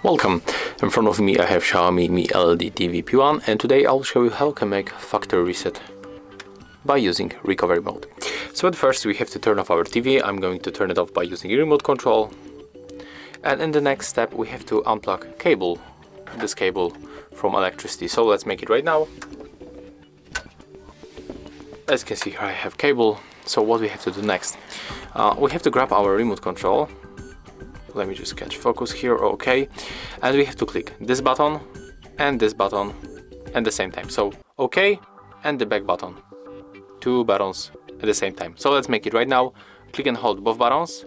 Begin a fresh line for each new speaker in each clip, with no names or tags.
Welcome. In front of me I have Xiaomi Mi LED TV P1, and today I'll show you how you can make factory reset by using recovery mode. So at first we have to turn off our TV. I'm going to turn it off by using remote control. And in the next step we have to unplug this cable from electricity. So let's make it right now. As you can see here I have cable. So what we have to do next? We have to grab our remote control. Let me just catch focus here, okay. And we have to click this button and this button at the same time. So okay and the back button. Two buttons at the same time. So let's make it right now. Click and hold both buttons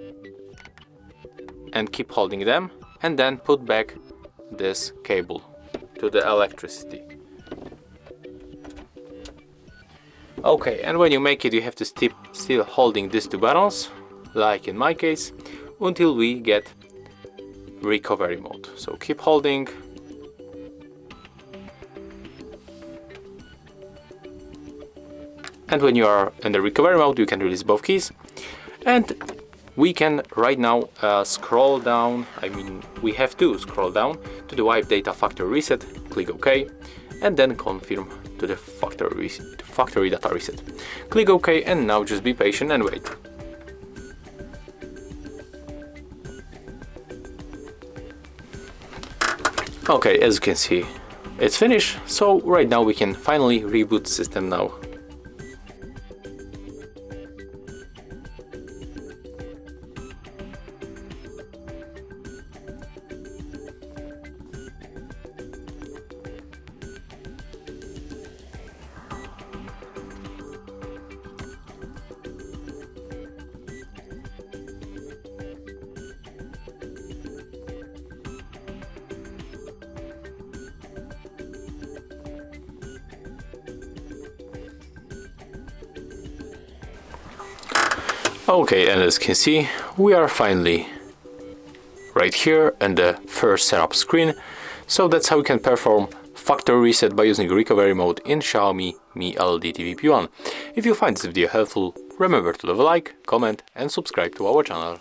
and keep holding them, and then put back this cable to the electricity. Okay, and when you make it you have to still holding these two buttons, like in my case, until we get recovery mode. So keep holding. And when you are in the recovery mode you can release both keys, and we can right now scroll down. We have to scroll down to the wipe data factory reset, click OK, and then confirm to the factory data reset. Click OK, and now just be patient and wait. Okay, as you can see, it's finished. So right now we can finally reboot the system now. Okay, and as you can see, we are finally right here in the first setup screen. So that's how you can perform factory reset by using recovery mode in Xiaomi Mi LED TV P1. If you find this video helpful, remember to leave a like, comment and subscribe to our channel.